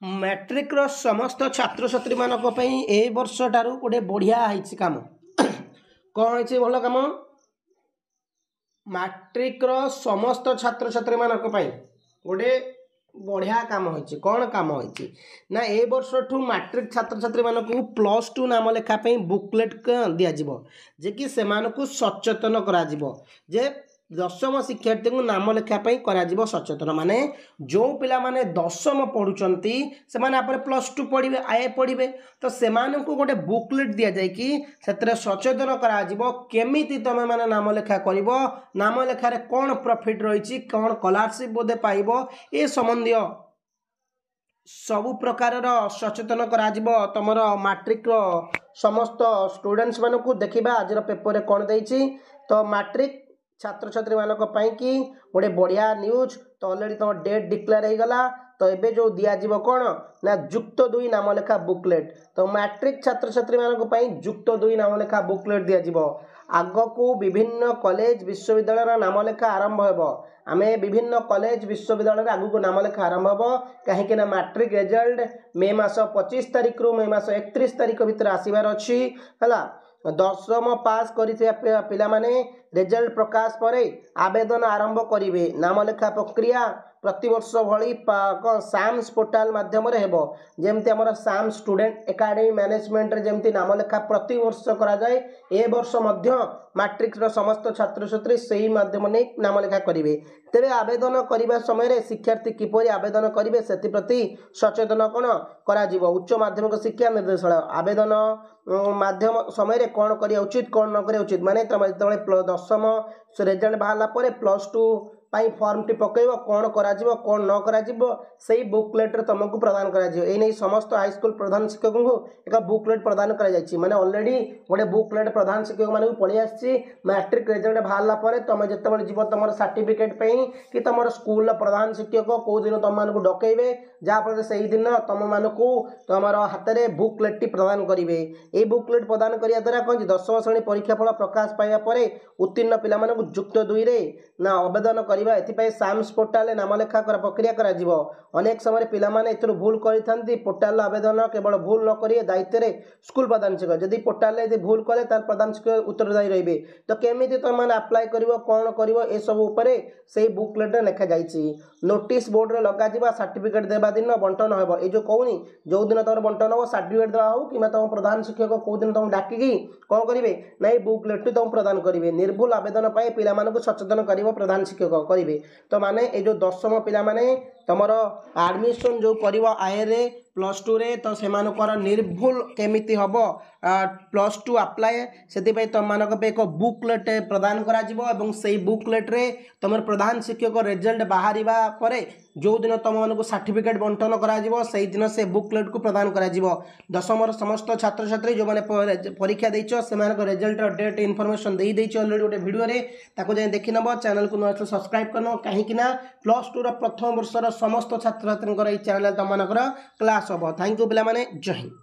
Matric रो समस्त छात्र छात्री मानक पई ए वर्ष ठारू गोटे बढ़िया है काम कौन है भल काम मैट्रिक रो समस्त छात्र छात्री मानक पई गोटे बढ़िया काम होइछि कौन काम होइछि ना ए वर्ष ठू मैट्रिक छात्र छात्री मानक +2 नाम लेखा पई बुकलेट दिया जिवो जे कि से मानक सचेतन करा जिवो जे दशम शिक्षार्थी को नाम लेखापी कर सचेतन माने जो पिला माने दशम पढ़ुचंती से माने आपरे +2 पढ़िबे आए पढ़िबे तो से मानकु गोटे बुकलेट दिया जाय कि सेतरे सचेतन करा जिवो केमिति तमे माने नाम लेखा करिवो नाम लेखा रे कोन प्रॉफिट रहिछि कोन स्कॉलरशिप बोधे पाइबो ए संबंधी सबु प्रकार सचेतन करा जिवो तमरो मैट्रिक रो समस्त स्टूडेंट्स मानकु देखिबा आज पेपर रे कोन देइछि तो मैट्रिक छात्र छात्री मानक पई कि गोटे बढ़िया न्यूज तो ऑलरेडी तुम डेट डिक्लेयर हो गला तो एबे जो दिया जीवो कोन ना युक्त 2 नाम लेखा बुकलेट तो मैट्रिक छात्र छात्री मानक पई युक्त 2 नाम लेखा बुकलेट दिया जीवो आगो को विभिन्न कॉलेज विश्वविद्यालय नाम लेखा आरंभ हेबो आमे विभिन्न कॉलेज विश्वविद्यालय आगु को नाम लेखा आरंभ हेबो काहे कि ना मैट्रिक रिजल्ट मे मास 25 तारिख रु मे मास 31 तारिख भीतर आसीबार अछि हला दशम पास करिथिया पिला माने रिजल्ट प्रकाश परे आवेदन आरंभ करिवे नाम लेखा प्रक्रिया प्रतिवर्ष भली साम्स पोर्टाल माध्यम रे हेबो जेमति हमर साम स्टूडेंट एकेडमी मैनेजमेंट रे जेमति नाम लेखा प्रति वर्ष करा जाय ए वर्ष मध्य मैट्रिक रो समस्त छात्र छात्री सेही माध्यम ने नाम लेखा करिवे तेरे आवेदन करिबा समय रे शिक्षार्थी किपरि आवेदन करिवे सेति प्रति सचेतन कोन करा जिवो उच्च माध्यमिक शिक्षा निर्देशालय आवेदन माध्यम समय रे कोन करिया उचित कोन न करिया उचित माने तमे दशम रिजल्ट बाहला परे +2 पाई फॉर्म टी पकेइबो कोन करा जिवो कोन न करा जिवो सेही बुकलेट रे तुमको प्रदान करा जिवो ए नै समस्त हाई स्कूल प्रधान शिक्षक को एक बुकलेट प्रदान करा जायछि माने ऑलरेडी गोटे बुकलेट प्रधान शिक्षक माने पळि आछि मैट्रिक रिजल्ट बाहला परे तुम जत्ते जीव तुम सर्टिफिकेट पई कि तुम स्कूल प्रधान शिक्षक को दिन तुम मानकु डकैबे जा फल से दिन तुम मानकु तुमर हाथ में बुकलेट टी प्रदान करेंगे ये बुकलेट प्रदान करिया द्वारा कौन दशम श्रेणी परीक्षा फल प्रकाश पाइबा परे उत्तीर्ण पिला मानकु युक्त 2 रे ना आवेदन करबा एथिपई साम्स पोर्टाल नाम लेखा कर प्रक्रिया करा जिवो अनेक समय पिला माने एथरो भूल करिथांती पोर्टाल आवेदन केवल भूल न करिए दायित्व रे स्कूल प्रधान शिक्षक जदि पोर्टाल रे भूल करे तार प्रधान शिक्षक उत्तरदायी रहिबे तो केमिति तुम माने अप्लाई करिवो कोन करिवो ए सब ऊपर सेही बुकलेट रे लिखा जायछि नोटिस बोर्ड रे लगा जिबा सर्टिफिकेट देबा दिन बंटन हेबो ए जो कहूनी जो दिन तुम बंटन हो सर्टिफिकेट देवा हो कि तुम प्रधान शिक्षक को दिन तुम डाकिकी कौन करेंगे ना बुकलेट तुम प्रदान करेंगे निर्भुल आवेदन पाई पिला मानकु सचेतन करिवो प्रधान शिक्षक करेंगे तो माने ए जो दशम पिला माने तमरो एडमिशन जो करिवो आए रे +2 रे तो से मानकर निर्भुल केमिति हबो +2 अप्लाई सेति पई तुम मानक पे एक बुकलेट प्रदान करा जिवो एवं सेही बुकलेट रे तमर प्रधान शिक्षक रिजल्ट बाहरिबा परे जो दिन तुम मानक सर्टिफिकेट बंटन करा जिवो सेही दिन से बुकलेट को प्रदान करा जिवो दशमर समस्त छात्र छात्री जो माने परीक्षा देइछो से मानक रिजल्ट डेट इन्फॉर्मेशन देई देइछो ऑलरेडी गोटे वीडियो रे ताको जे देखि नबो चैनल को न सब्सक्राइब करनो काहे कि ना +2 रो प्रथम वर्ष रो समस्त छात्र छात्री को ए चैनल तुम मानकर क्लास होबो थैंक यू पिला माने जय हिंद।